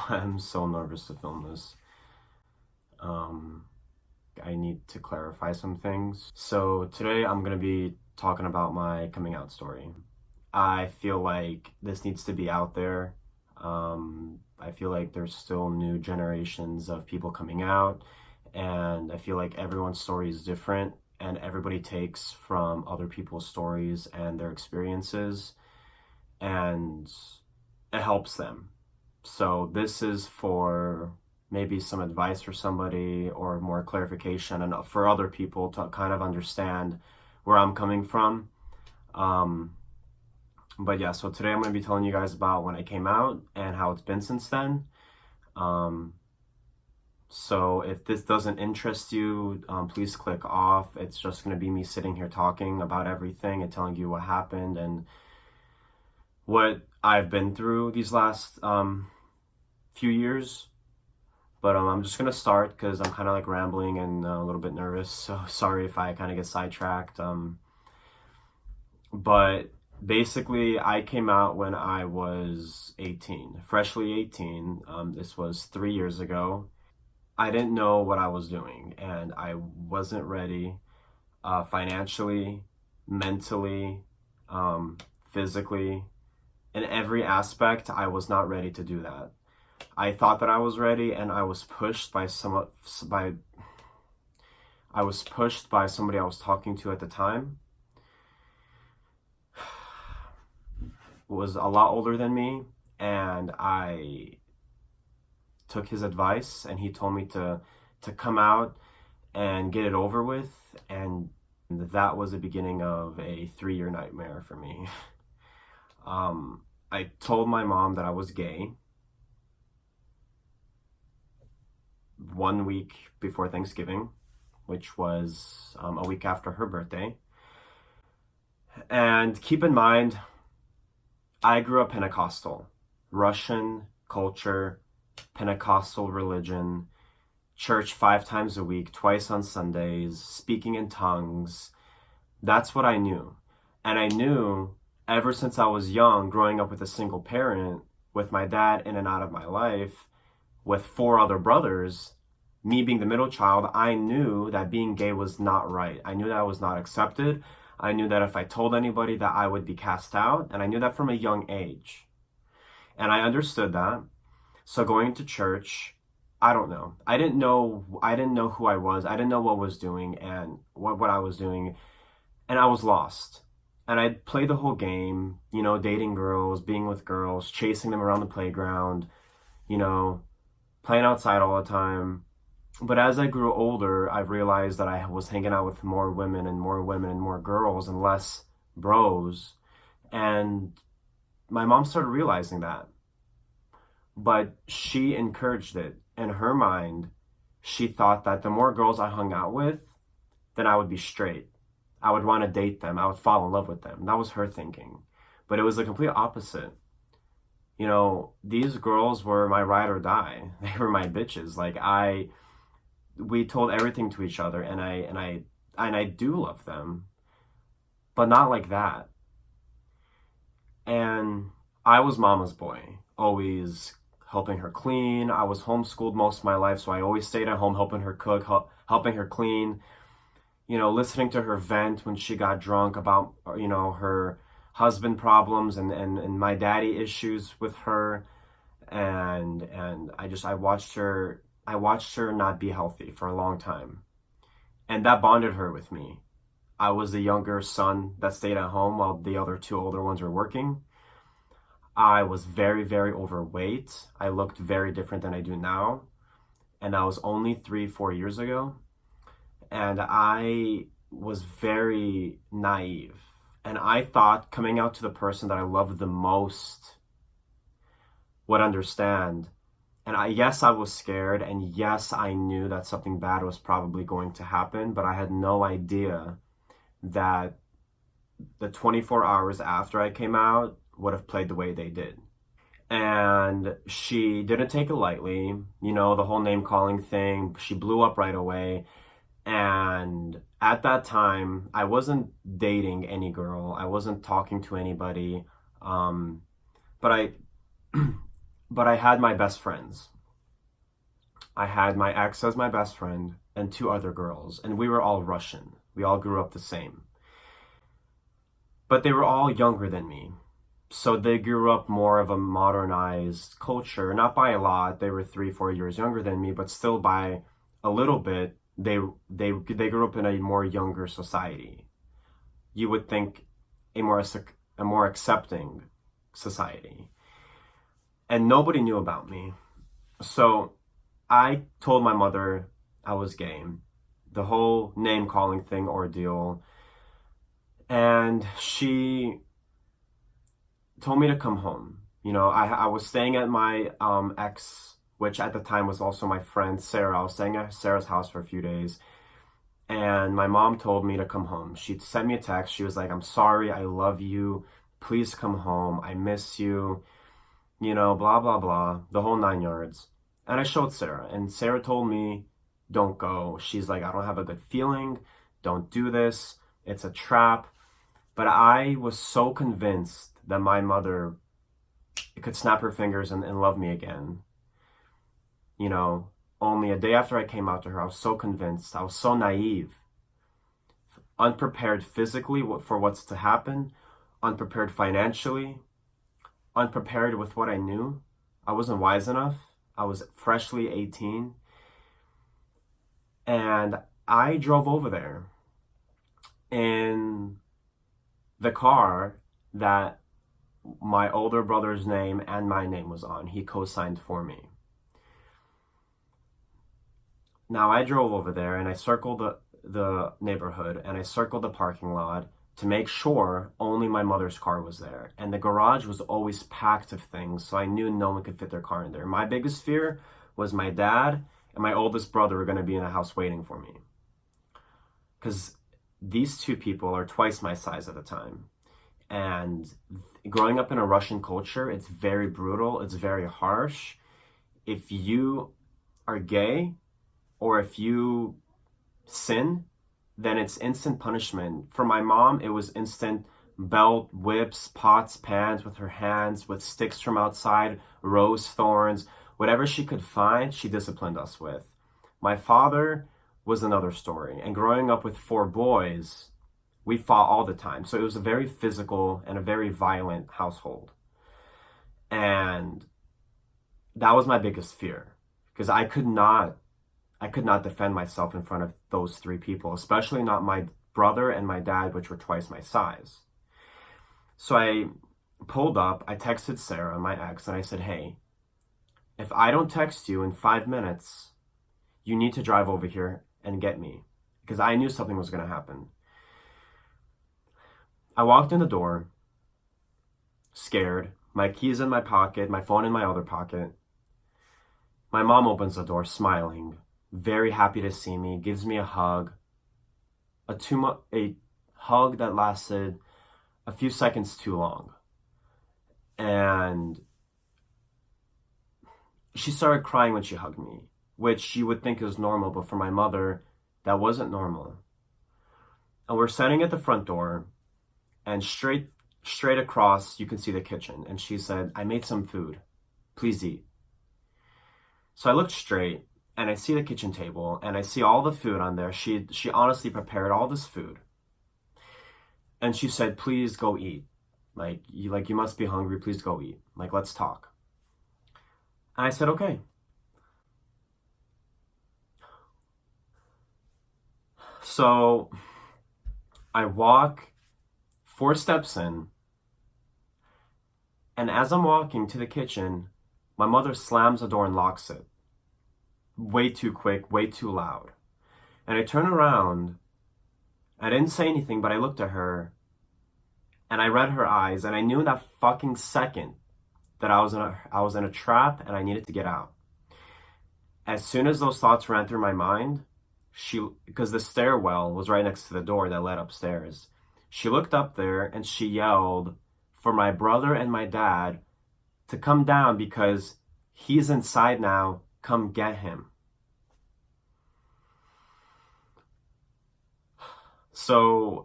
I'm so nervous to film this. Um, I need to clarify some things. So today I'm gonna be talking about my coming out story. I feel like this needs to be out there. I feel like there's still new generations of people coming out, and I feel like everyone's story is different, and everybody takes from other people's stories and their experiences, and it helps them. So this is for maybe some advice for somebody or more clarification and for other people to kind of understand where I'm coming from. Um, but yeah, so today I'm going to be telling you guys about when I came out and how it's been since then. Um, so if this doesn't interest you, please click off. It's just going to be me sitting here talking about everything and telling you what happened and what I've been through these last few years. But I'm just gonna start because I'm kind of like rambling and a little bit nervous. So sorry if I kind of get sidetracked. But basically, I came out when I was 18, freshly 18. This was 3 years ago. I didn't know what I was doing, and I wasn't ready financially, mentally, physically, in every aspect. I was not ready to do that. I thought that I was ready, and by I was pushed by somebody I was talking to at the time. Was a lot older than me, and I took his advice, and he told me to come out and get it over with, and that was the beginning of a 3 year nightmare for me. I told my mom that I was gay 1 week before Thanksgiving, which was a week after her birthday. And keep in mind, I grew up Pentecostal, Russian culture, Pentecostal religion, church 5 times a week, twice on Sundays, speaking in tongues. That's what I knew. And I knew ever since I was young, growing up with a single parent, with my dad in and out of my life, with 4 other brothers, me being the middle child, I knew that being gay was not right. I knew that I was not accepted. I knew that if I told anybody that I would be cast out, and I knew that from a young age. And I understood that. So going to church, I don't know. I didn't know who I was. I didn't know what I was doing and what I was doing, and I was lost. And I played the whole game, dating girls, being with girls, chasing them around the playground, you know, playing outside all the time. But as I grew older, I realized that I was hanging out with more women and more women and more girls and less bros. And my mom started realizing that. But she encouraged it. In her mind, she thought that the more girls I hung out with, then I would be straight. I would want to date them. I would fall in love with them. That was her thinking. But it was the complete opposite. These girls were my ride or die. They were my bitches. We told everything to each other, and I do love them, but not like that. And I was mama's boy, always helping her clean. I was homeschooled most of my life, so I always stayed at home helping her cook, helping her clean, listening to her vent when she got drunk about, her husband problems and my daddy issues with her. And I watched her not be healthy for a long time. And that bonded her with me. I was the younger son that stayed at home while the other 2 older ones were working. I was very, very overweight. I looked very different than I do now. And that was only 3, 4 years ago. And I was very naive. And I thought coming out to the person that I loved the most would understand. And yes, I was scared, and yes, I knew that something bad was probably going to happen, but I had no idea that the 24 hours after I came out would have played the way they did. And she didn't take it lightly, the whole name calling thing. She blew up right away. And at that time, I wasn't dating any girl. I wasn't talking to anybody. But But I had my best friends. I had my ex as my best friend and two other girls, and we were all Russian. We all grew up the same. But they were all younger than me. So they grew up more of a modernized culture, not by a lot. They were 3, 4 years younger than me, but still by a little bit. They grew up in a more younger society. You would think a more accepting society. And nobody knew about me. So I told my mother I was gay, the whole name calling thing ordeal, and she told me to come home. I was staying at my ex, which at the time was also my friend Sarah. I was staying at Sarah's house for a few days, and my mom told me to come home. She sent me a text. She was like, "I'm sorry, I love you. Please come home. I miss you." Blah, blah, blah, the whole 9 yards. And I showed Sarah, and Sarah told me, "Don't go." She's like, "I don't have a good feeling. Don't do this. It's a trap." But I was so convinced that my mother could snap her fingers and love me again. Only a day after I came out to her, I was so convinced. I was so naive, unprepared physically for what's to happen, unprepared financially, unprepared with what I knew. I wasn't wise enough. I was freshly 18. And I drove over there in the car that my older brother's name and my name was on. He co-signed for me. Now I drove over there and I circled the neighborhood and I circled the parking lot to make sure only my mother's car was there. And the garage was always packed of things, so I knew no one could fit their car in there. My biggest fear was my dad and my oldest brother were going to be in the house waiting for me. Because these two people are twice my size at the time. And growing up in a Russian culture, it's very brutal, it's very harsh. If you are gay or if you sin, then it's instant punishment. For my mom, it was instant belt, whips, pots, pans with her hands, with sticks from outside, rose thorns, whatever she could find, she disciplined us with. My father was another story. And growing up with 4 boys, we fought all the time. So it was a very physical and a very violent household. And that was my biggest fear because I could not defend myself in front of those 3 people, especially not my brother and my dad, which were twice my size. So I pulled up, I texted Sarah, my ex, and I said, "Hey, if I don't text you in 5 minutes, you need to drive over here and get me," because I knew something was going to happen. I walked in the door, scared, my keys in my pocket, my phone in my other pocket. My mom opens the door, smiling, very happy to see me, gives me a hug, a hug that lasted a few seconds too long. And she started crying when she hugged me, which you would think is normal, but for my mother, that wasn't normal. And we're standing at the front door, and straight across, you can see the kitchen. And she said, "I made some food. Please eat." So I looked straight, and I see the kitchen table, and I see all the food on there. She honestly prepared all this food. And she said, "Please go eat. You must be hungry. Please go eat. Let's talk." And I said, "Okay." So I walk 4 steps in, and as I'm walking to the kitchen, my mother slams the door and locks it. Way too quick, way too loud. And I turn around. I didn't say anything, but I looked at her, and I read her eyes, and I knew in that fucking second that I was in a trap and I needed to get out. As soon as those thoughts ran through my mind, because the stairwell was right next to the door that led upstairs, she looked up there and she yelled for my brother and my dad to come down because he's inside now. Come get him. So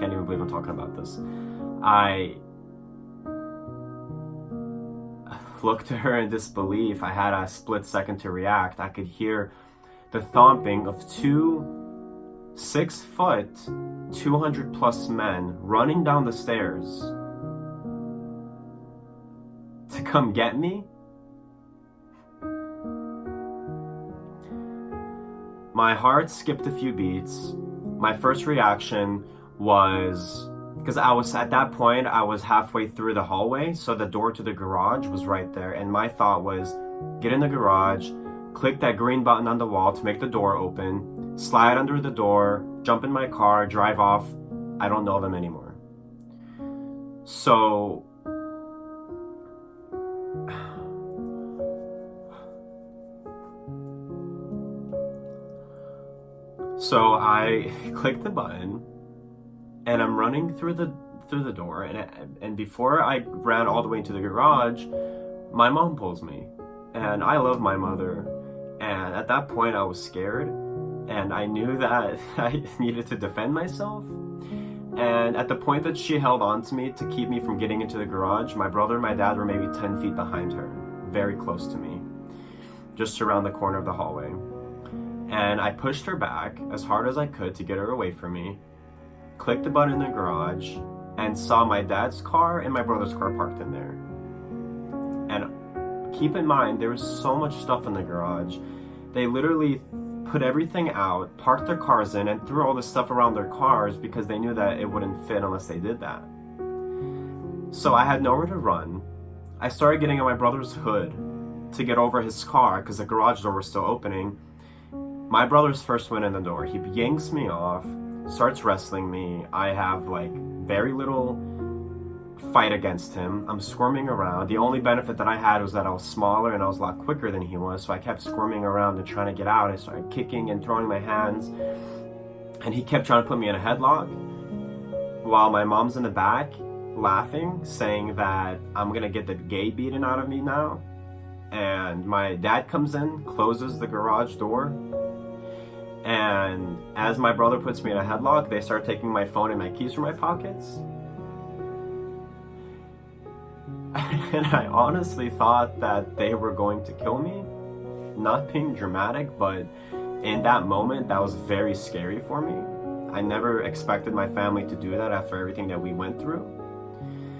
Can't even believe I'm talking about this. I looked at her in disbelief. I had a split second to react. I could hear the thumping of 2 6-foot, 200+ men running down the stairs to come get me. My heart skipped a few beats. My first reaction was, because at that point, I was halfway through the hallway, so the door to the garage was right there, and my thought was, get in the garage, click that green button on the wall to make the door open, slide under the door, jump in my car, drive off. I don't know them anymore. So I clicked the button, and I'm running through the door, and before I ran all the way into the garage, my mom pulls me. And I love my mother, and at that point I was scared, and I knew that I needed to defend myself. And at the point that she held on to me to keep me from getting into the garage, my brother and my dad were maybe 10 feet behind her, very close to me, just around the corner of the hallway. And I pushed her back as hard as I could to get her away from me, clicked the button in the garage, and saw my dad's car and my brother's car parked in there. And keep in mind, there was so much stuff in the garage. They literally put everything out, parked their cars in, and threw all this stuff around their cars because they knew that it wouldn't fit unless they did that. So I had nowhere to run. I started getting on my brother's hood to get over his car because the garage door was still opening. My brother's first went in the door. He yanks me off, starts wrestling me. I have like very little fight against him. I'm squirming around. The only benefit that I had was that I was smaller and I was a lot quicker than he was, so I kept squirming around and trying to get out. I started kicking and throwing my hands, and he kept trying to put me in a headlock while my mom's in the back laughing, saying that I'm gonna get the gay beaten out of me now. And my dad comes in, closes the garage door, and as my brother puts me in a headlock, they start taking my phone and my keys from my pockets. And I honestly thought that they were going to kill me. Not being dramatic, but in that moment, that was very scary for me. I never expected my family to do that after everything that we went through.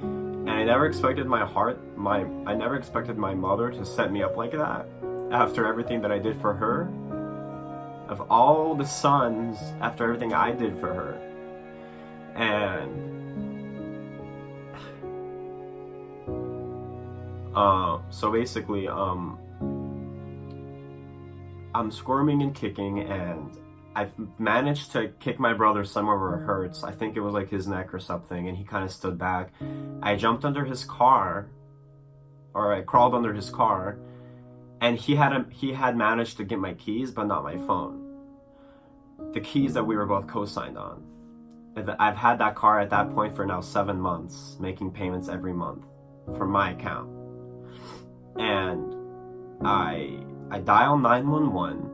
And I never expected I never expected my mother to set me up like that after everything that I did for her. Of all the sons, after everything I did for her. And so basically, I'm squirming and kicking, and I've managed to kick my brother somewhere where it hurts. I think it was like his neck or something, and he kind of stood back. I jumped under his car, or I crawled under his car, and he had managed to get my keys, but not my phone. The keys that we were both co-signed on. I've had that car at that point for now 7 months, making payments every month from my account. And I dial 911,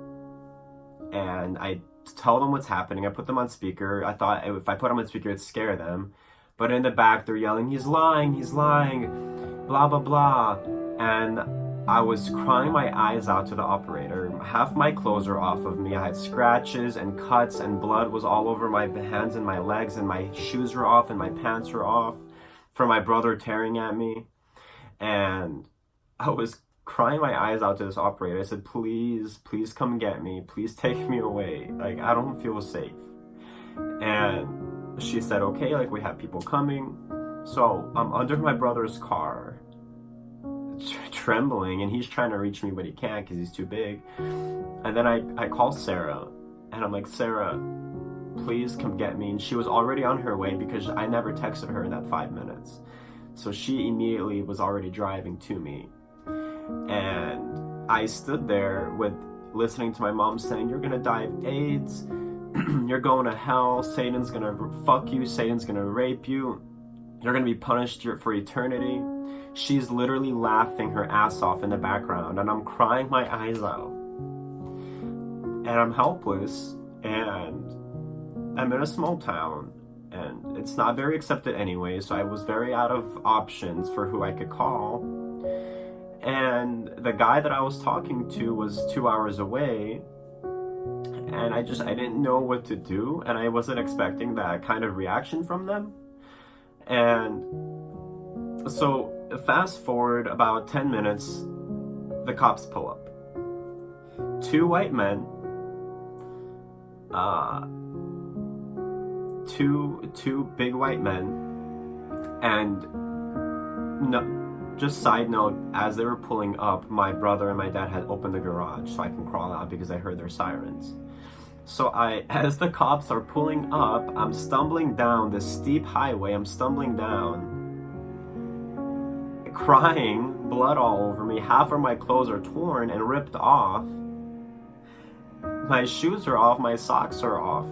and I tell them what's happening. I put them on speaker. I thought if I put them on speaker, it'd scare them. But in the back, they're yelling, he's lying, blah, blah, blah. And I was crying my eyes out to the operator. Half my clothes are off of me. I had scratches and cuts, and blood was all over my hands and my legs, and my shoes were off and my pants were off from my brother tearing at me. And I was crying my eyes out to this operator. I said, please come get me. Please take me away. Like, I don't feel safe. And she said, okay, like, we have people coming. So I'm under my brother's car, trembling, and he's trying to reach me, but he can't because he's too big. And then I call Sarah, and I'm like, Sarah, please come get me. And she was already on her way because I never texted her in that 5 minutes. So she immediately was already driving to me. And I stood there listening to my mom saying, you're gonna die of AIDS, you're going to hell, Satan's gonna fuck you, Satan's gonna rape you, you're gonna be punished for eternity. She's literally laughing her ass off in the background, and I'm crying my eyes out. And I'm helpless, and I'm in a small town, and it's not very accepted anyway, so I was very out of options for who I could call. And the guy that I was talking to was 2 hours away, and I didn't know what to do, and I wasn't expecting that kind of reaction from them. And so fast forward about 10 minutes, the cops pull up. Two white men, two big white men, and no, just side note, as they were pulling up, my brother and my dad had opened the garage so I can crawl out because I heard their sirens. So as the cops are pulling up, I'm stumbling down this steep highway. I'm stumbling down, crying, blood all over me. Half of my clothes are torn and ripped off. My shoes are off, my socks are off.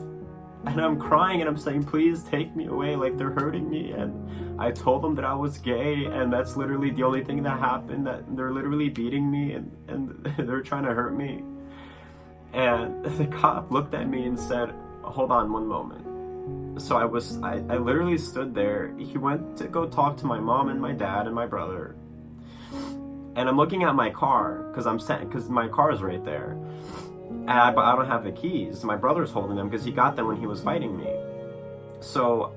And I'm crying and I'm saying, please take me away, like they're hurting me. And I told them that I was gay, and that's literally the only thing that happened, that they're literally beating me and they're trying to hurt me. And the cop looked at me and said, hold on one moment. So I literally stood there. He went to go talk to my mom and my dad and my brother. And I'm looking at my car because my car is right there. But I don't have the keys. My brother's holding them because he got them when he was fighting me. So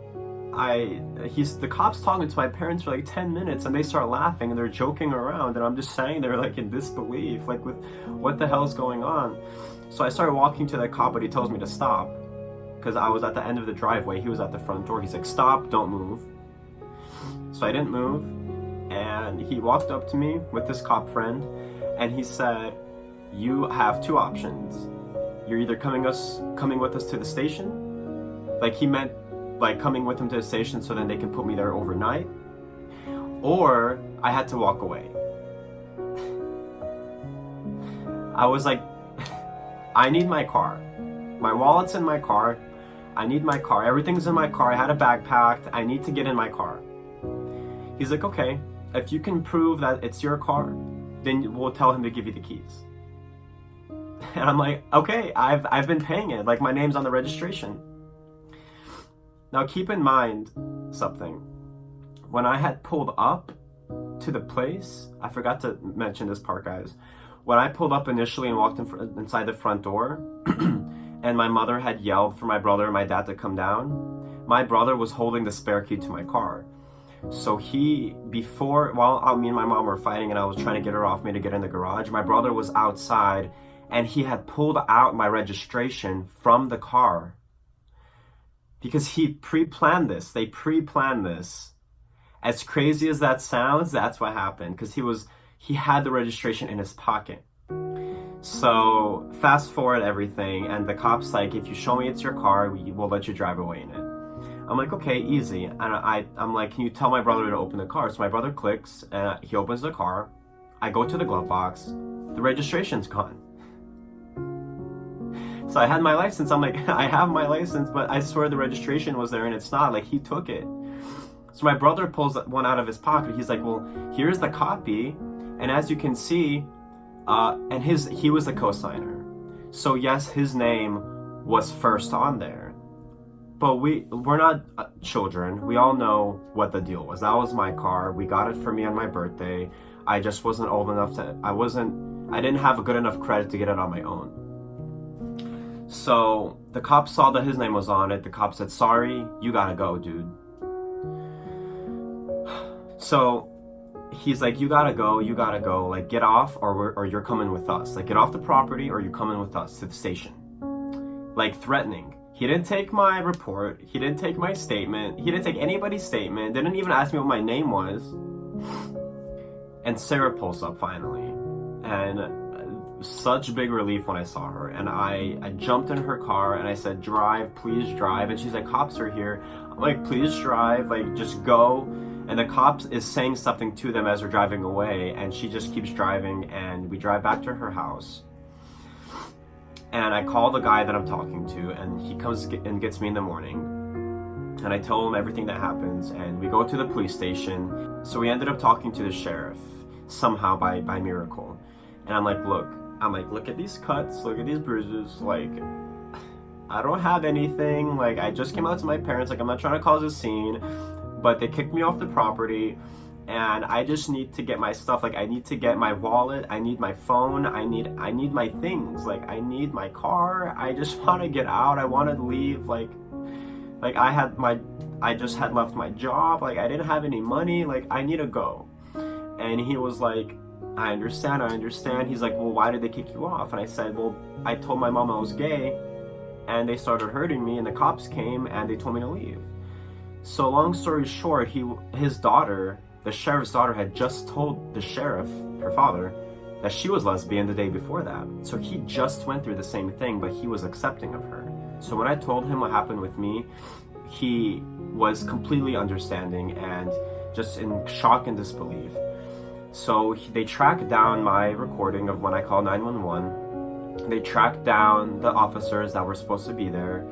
the cops talking to my parents for like 10 minutes, and they start laughing and they're joking around, and I'm just standing there like in disbelief, like with what the hell is going on. So I started walking to the cop, but he tells me to stop because I was at the end of the driveway. He was at the front door. He's like, stop, don't move. So I didn't move, and he walked up to me with this cop friend, and he said, you have two options. You're either coming with us to the station, like he meant like coming with him to the station so then they can put me there overnight, or I had to walk away. I was like, I need my car. My wallet's in my car. I need my car. Everything's in my car. I had a bag packed. I need to get in my car. He's like, okay, if you can prove that it's your car, then we'll tell him to give you the keys. And I'm like, okay, I've been paying it. Like, my name's on the registration. Now keep in mind something. When I had pulled up to the place, I forgot to mention this part, guys. When I pulled up initially and walked inside the front door, and my mother had yelled for my brother and my dad to come down, my brother was holding the spare key to my car. So while me and my mom were fighting and I was trying to get her off me to get in the garage, my brother was outside and he had pulled out my registration from the car. Because he pre-planned this. They pre-planned this. As crazy as that sounds, that's what happened. Because he had the registration in his pocket. So fast forward everything, and the cop's like, if you show me it's your car, we'll let you drive away in it. I'm like, okay, easy. And I'm like, can you tell my brother to open the car? So my brother clicks, and he opens the car. I go to the glove box. The registration's gone. So I had my license. I'm like, I have my license, but I swear the registration was there and it's not. Like, he took it. So my brother pulls one out of his pocket. He's like, well, here's the copy. And as you can see, and he was the co-signer. So yes, his name was first on there. But we're not children. We all know what the deal was. That was my car. We got it for me on my birthday. I just wasn't old enough I didn't have a good enough credit to get it on my own. So the cop saw that his name was on it. The cop said, sorry, you gotta go, dude. So he's like, you gotta go, like, get off or you're coming with us. Like, get off the property or you're coming with us to the station. Like, threatening. He didn't take my report. He didn't take my statement. He didn't take anybody's statement. Didn't even ask me what my name was. And Sarah pulls up finally. And such big relief when I saw her. And I jumped in her car and I said, drive, please drive. And she's like, cops are here. I'm like, please drive, like, just go. And the cop is saying something to them as we're driving away, and she just keeps driving, and we drive back to her house. And I call the guy that I'm talking to, and he comes and gets me in the morning. And I tell him everything that happens, and we go to the police station. So we ended up talking to the sheriff, somehow by miracle. And I'm like, look at these cuts, look at these bruises, like, I don't have anything. Like, I just came out to my parents. Like, I'm not trying to cause a scene, but they kicked me off the property, and I just need to get my stuff. Like, I need to get my wallet. I need my phone. I need my things. Like, I need my car. I just want to get out. I want to leave. Like I just had left my job. Like, I didn't have any money. Like, I need to go. And he was like, I understand. He's like, well, why did they kick you off? And I said, well, I told my mom I was gay, and they started hurting me, and the cops came, and they told me to leave. So long story short, his daughter, the sheriff's daughter, had just told the sheriff, her father, that she was lesbian the day before that. So he just went through the same thing, but he was accepting of her. So when I told him what happened with me, he was completely understanding and just in shock and disbelief. So they tracked down my recording of when I called 911. They tracked down the officers that were supposed to be there.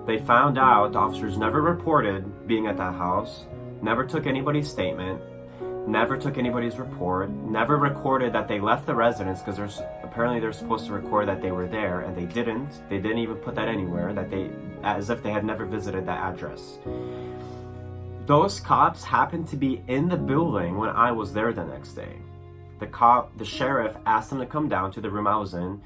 They found out the officers never reported being at that house, never took anybody's statement, never took anybody's report, never recorded that they left the residence, because apparently they're supposed to record that they were there, and they didn't. They didn't even put that anywhere, as if they had never visited that address. Those cops happened to be in the building when I was there the next day. The sheriff asked them to come down to the room I was in.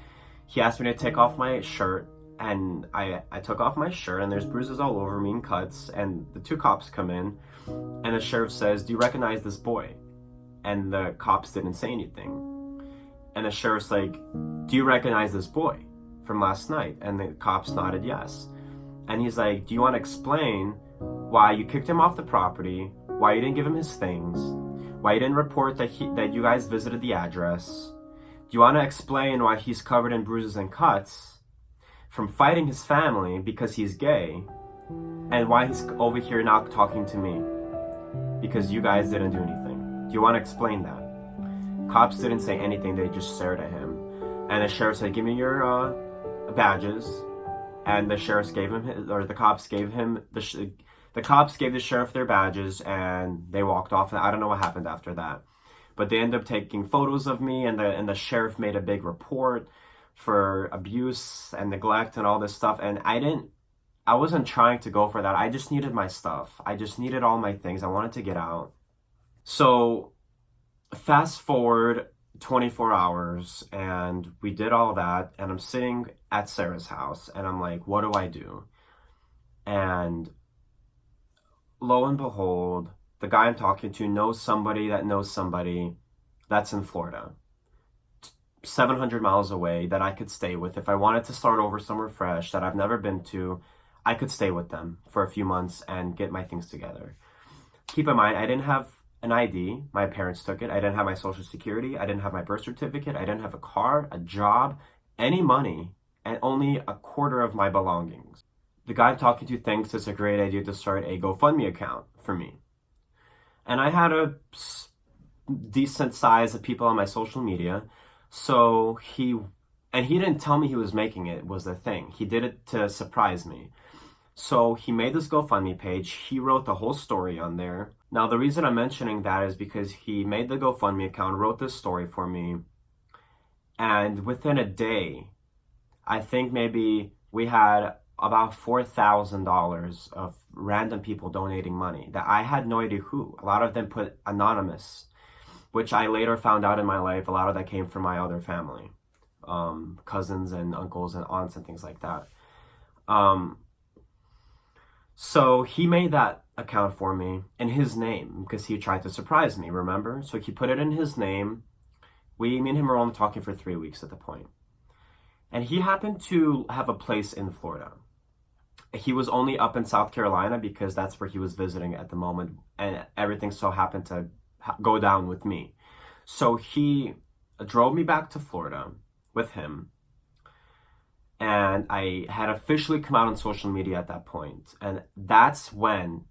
He asked me to take off my shirt, and I took off my shirt, and there's bruises all over me and cuts, and the two cops come in, and the sheriff says, do you recognize this boy? And the cops didn't say anything. And the sheriff's like, do you recognize this boy from last night? And the cops nodded yes. And he's like, do you want to explain why you kicked him off the property, why you didn't give him his things, why you didn't report that you guys visited the address? Do you want to explain why he's covered in bruises and cuts from fighting his family because he's gay, and why he's over here now talking to me because you guys didn't do anything? Do you want to explain that? Cops didn't say anything. They just stared at him. And the sheriff said, give me your badges. And the sheriff gave him the cops gave him the cops gave the sheriff their badges, and they walked off. And I don't know what happened after that, but they ended up taking photos of me, and the sheriff made a big report for abuse and neglect and all this stuff. And I wasn't trying to go for that. I just needed my stuff. I just needed all my things. I wanted to get out. So fast forward 24 hours, and we did all that, and I'm sitting at Sarah's house, and I'm like, what do I do? And lo and behold, the guy I'm talking to knows somebody that's in Florida, 700 miles away, that I could stay with. If I wanted to start over somewhere fresh that I've never been to, I could stay with them for a few months and get my things together. Keep in mind, I didn't have an ID. My parents took it. I didn't have my social security. I didn't have my birth certificate. I didn't have a car, a job, any money, and only a quarter of my belongings. The guy I'm talking to thinks it's a great idea to start a GoFundMe account for me. And I had a decent size of people on my social media. So he didn't tell me he was making it, was the thing. He did it to surprise me. So he made this GoFundMe page. He wrote the whole story on there. Now, the reason I'm mentioning that is because he made the GoFundMe account, wrote this story for me, and within a day, I think maybe we had about $4,000 of random people donating money that I had no idea who. A lot of them put anonymous, which I later found out in my life, a lot of that came from my other family, cousins and uncles and aunts and things like that. So he made that account for me in his name because he tried to surprise me, remember? So he put it in his name. Me and him were only talking for 3 weeks at the point. And he happened to have a place in Florida. He was only up in South Carolina because that's where he was visiting at the moment, and everything so happened to go down with me. So he drove me back to Florida with him, and I had officially come out on social media at that point. And that's when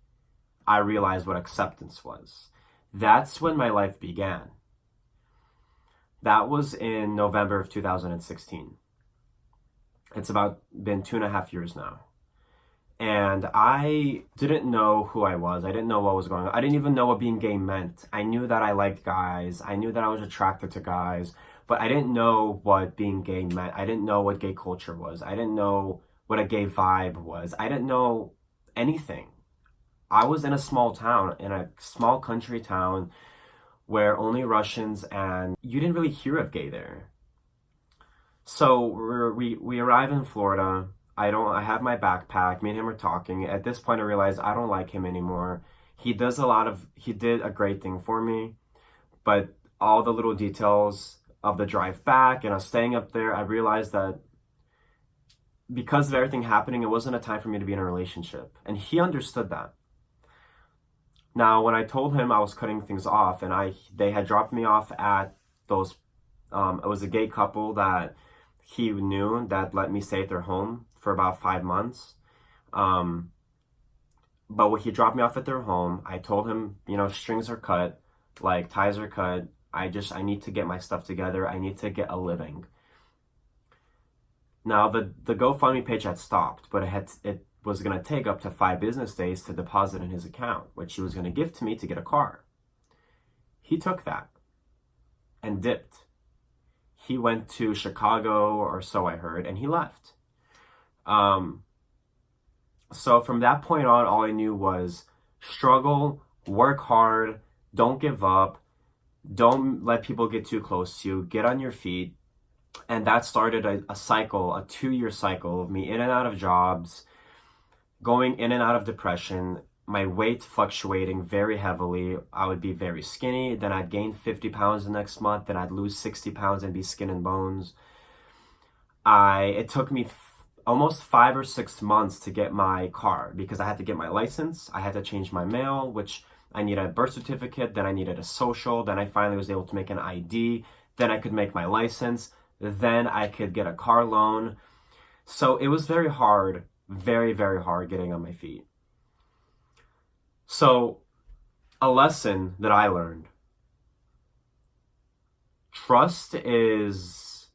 I realized what acceptance was. That's when my life began. That was in November of 2016. It's been 2.5 years now. And I didn't know who I was. I didn't know what was going on. I didn't even know what being gay meant. I knew that I liked guys. I knew that I was attracted to guys. But I didn't know what being gay meant. I didn't know what gay culture was. I didn't know what a gay vibe was. I didn't know anything. I was in a small town, in a small country town where only Russians, and you didn't really hear of gay there. So we arrive in Florida. I have my backpack. Me and him are talking. At this point, I realize I don't like him anymore. He did a great thing for me, but all the little details of the drive back and us staying up there, I realized that because of everything happening, it wasn't a time for me to be in a relationship. And he understood that. Now, when I told him I was cutting things off, and they had dropped me off at those, it was a gay couple that he knew that let me stay at their home for about 5 months. But when he dropped me off at their home, I told him, strings are cut, like ties are cut. I need to get my stuff together. I need to get a living. Now, the GoFundMe page had stopped, but it was going to take up to 5 business days to deposit in his account, which he was going to give to me to get a car. He took that and dipped. He went to Chicago, or so I heard, and he left. So from that point on, all I knew was struggle, work hard, don't give up, don't let people get too close to you, get on your feet. And that started a cycle, a 2-year cycle of me in and out of jobs, going in and out of depression, my weight fluctuating very heavily. I would be very skinny, then I'd gain 50 pounds the next month, then I'd lose 60 pounds and be skin and bones. It took me almost 5 or 6 months to get my car because I had to get my license, I had to change my mail, which I needed a birth certificate, then I needed a social, then I finally was able to make an ID, then I could make my license, then I could get a car loan. So it was very hard, very, very hard getting on my feet. So a lesson that I learned: trust is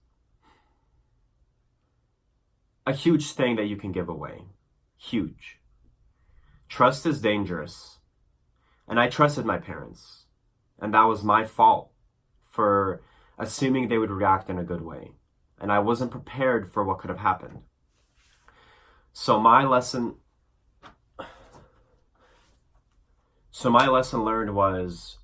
a huge thing that you can give away. Huge. Trust is dangerous. And I trusted my parents. And that was my fault for assuming they would react in a good way. And I wasn't prepared for what could have happened. So my lesson learned was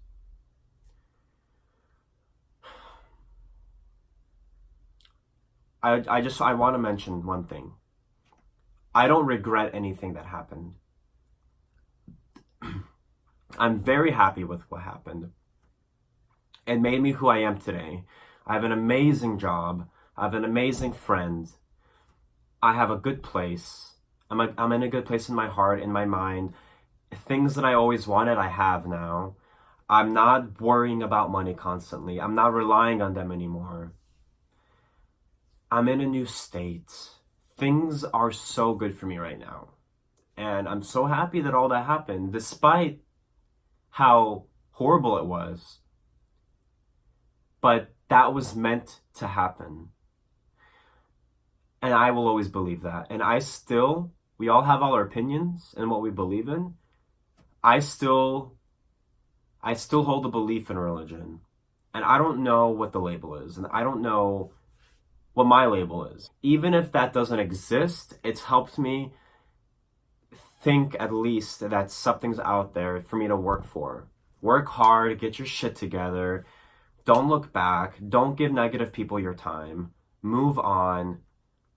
I want to mention one thing. I don't regret anything that happened. I'm very happy with what happened. It made me who I am today. I have an amazing job. I have an amazing friend. I have a good place. I'm in a good place in my heart, in my mind. Things that I always wanted, I have now. I'm not worrying about money constantly. I'm not relying on them anymore. I'm in a new state. Things are so good for me right now. And I'm so happy that all that happened, despite how horrible it was. But that was meant to happen. And I will always believe that. And we all have all our opinions and what we believe in. I still hold a belief in religion. And I don't know what the label is. And I don't know what my label is. Even if that doesn't exist, it's helped me think at least that something's out there for me to work for. Work hard, get your shit together. Don't look back. Don't give negative people your time. Move on.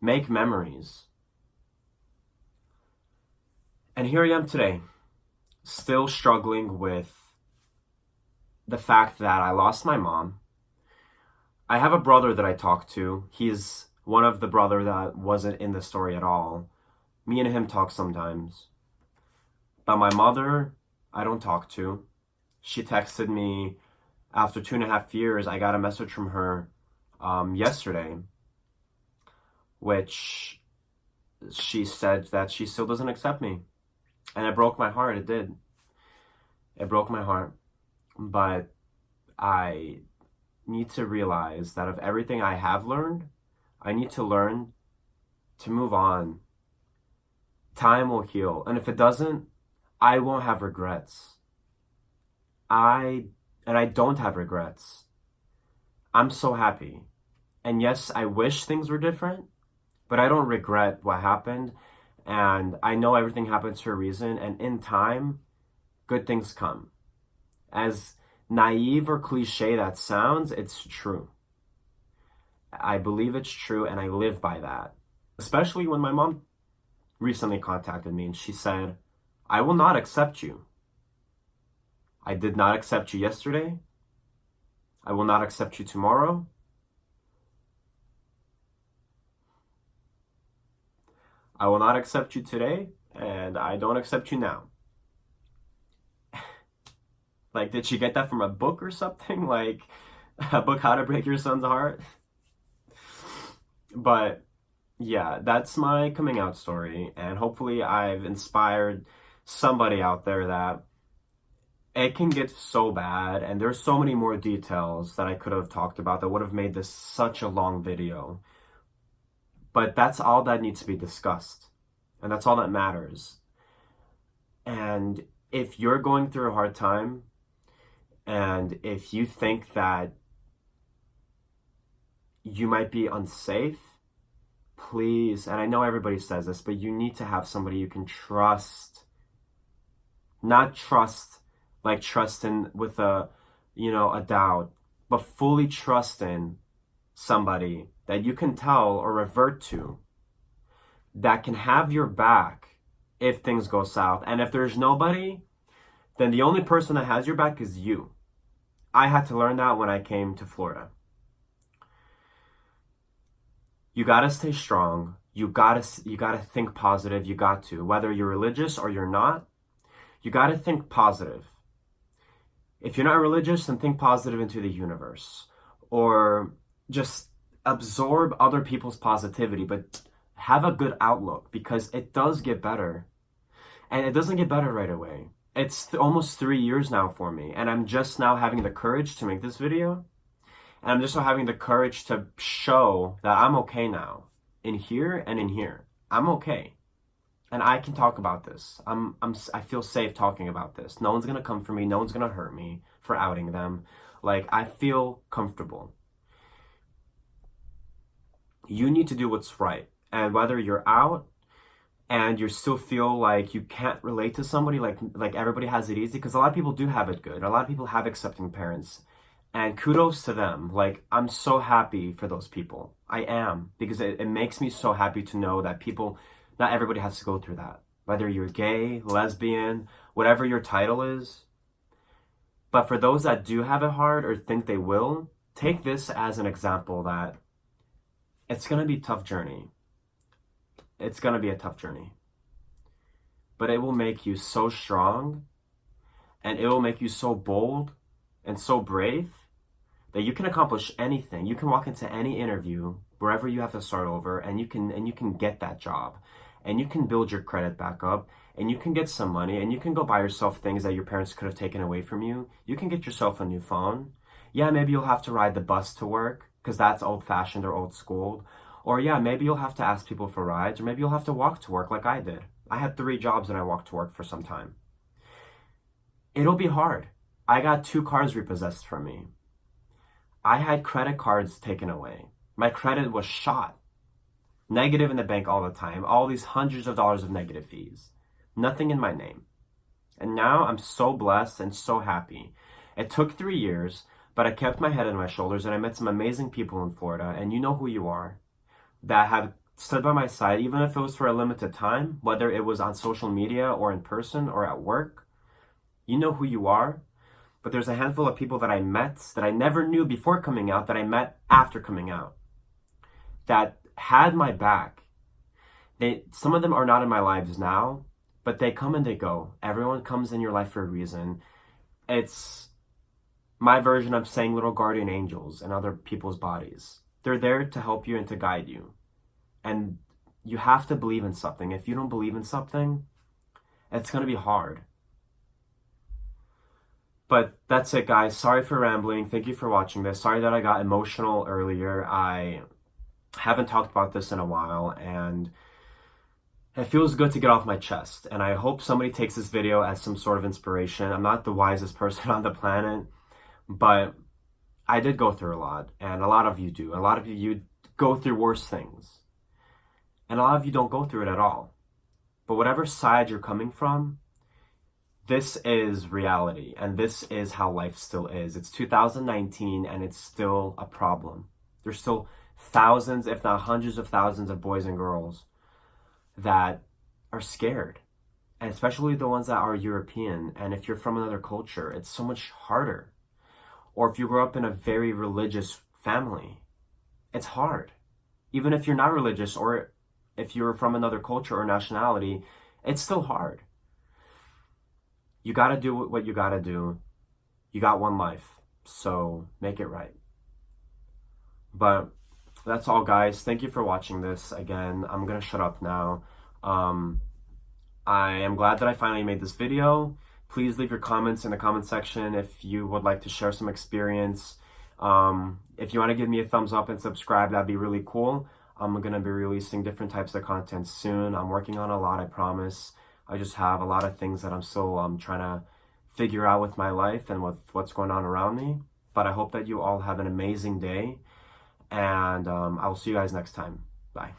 Make memories. And here I am today, still struggling with the fact that I lost my mom. I have a brother that I talk to. He's one of the brother that wasn't in the story at all. Me and him talk sometimes. But my mother, I don't talk to. She texted me after 2.5 years. I got a message from her yesterday, which she said that she still doesn't accept me. And it broke my heart. It did. It broke my heart. But I need to realize that of everything I have learned, I need to learn to move on. Time will heal. And if it doesn't, I won't have regrets. I don't have regrets. I'm so happy. And yes, I wish things were different, but I don't regret what happened. And I know everything happens for a reason. And in time, good things come. As naive or cliche that sounds, it's true. I believe it's true, and I live by that. Especially when my mom recently contacted me and she said, I will not accept you. I did not accept you yesterday. I will not accept you tomorrow. I will not accept you today, and I don't accept you now. Like, did she get that from a book or something? Like, a book, How to Break Your Son's Heart? But yeah, that's my coming out story, and hopefully I've inspired somebody out there that it can get so bad, and there's so many more details that I could have talked about that would have made this such a long video. But that's all that needs to be discussed, and that's all that matters. And if you're going through a hard time, and if you think that you might be unsafe, please, and I know everybody says this, but you need to have somebody you can trust. Not trust like trust in with a doubt, but fully trust in somebody that you can tell or revert to, that can have your back if things go south. And if there's nobody, then the only person that has your back is you. I had to learn that when I came to Florida. You gotta stay strong. You gotta think positive. You got to, whether you're religious or you're not, you gotta think positive. If you're not religious, then think positive into the universe, or just absorb other people's positivity, but have a good outlook, because it does get better. And it doesn't get better right away. It's almost 3 years now for me, and I'm just now having the courage to make this video. And I'm just now having the courage to show that I'm okay now. In here and in here. I'm okay. And I can talk about this. I feel safe talking about this. No one's gonna come for me. No one's gonna hurt me for outing them. Like, I feel comfortable. You need to do what's right. And whether you're out and you still feel like you can't relate to somebody, like everybody has it easy, because a lot of people do have it good. A lot of people have accepting parents. And kudos to them. Like, I'm so happy for those people. I am. Because it makes me so happy to know that people, not everybody has to go through that. Whether you're gay, lesbian, whatever your title is. But for those that do have it hard or think they will, take this as an example that it's going to be a tough journey. It's going to be a tough journey. But it will make you so strong, and it will make you so bold and so brave that you can accomplish anything. You can walk into any interview, wherever you have to start over, and you can get that job. And you can build your credit back up, and you can get some money, and you can go buy yourself things that your parents could have taken away from you. You can get yourself a new phone. Yeah, maybe you'll have to ride the bus to work, because that's old-fashioned or old-schooled. Or yeah, maybe you'll have to ask people for rides, or maybe you'll have to walk to work like I did. I had 3 jobs and I walked to work for some time. It'll be hard. I got 2 cars repossessed from me. I had credit cards taken away. My credit was shot. Negative in the bank all the time. All these hundreds of dollars of negative fees. Nothing in my name. And now I'm so blessed and so happy. It took 3 years, but I kept my head on my shoulders, and I met some amazing people in Florida, and you know who you are, that have stood by my side, even if it was for a limited time, whether it was on social media or in person or at work. You know who you are. But there's a handful of people that I met that I never knew before coming out, that I met after coming out, that had my back. Some of them are not in my lives now, but they come and they go. Everyone comes in your life for a reason. It's my version of saying little guardian angels in other people's bodies. They're there to help you and to guide you. And you have to believe in something. If you don't believe in something, it's going to be hard. But that's it, guys. Sorry for rambling. Thank you for watching this. Sorry that I got emotional earlier. I haven't talked about this in a while, and it feels good to get off my chest. And I hope somebody takes this video as some sort of inspiration. I'm not the wisest person on the planet, but I did go through a lot, and a lot of you do. A lot of you go through worse things. And a lot of you don't go through it at all. But whatever side you're coming from, this is reality, and this is how life still is. It's 2019, and it's still a problem. There's still thousands, if not hundreds of thousands of boys and girls that are scared, and especially the ones that are European. And if you're from another culture, it's so much harder. Or if you grew up in a very religious family, it's hard. Even if you're not religious, or if you're from another culture or nationality, it's still hard. You gotta do what you gotta do. You got one life, so make it right. But that's all, guys. Thank you for watching this. Again, I'm gonna shut up now. I am glad that I finally made this video. Please leave your comments in the comment section if you would like to share some experience. If you want to give me a thumbs up and subscribe, that'd be really cool. I'm gonna be releasing different types of content soon. I'm working on a lot, I promise. I just have a lot of things that I'm still trying to figure out with my life and with what's going on around me. But I hope that you all have an amazing day, and I will see you guys next time. Bye.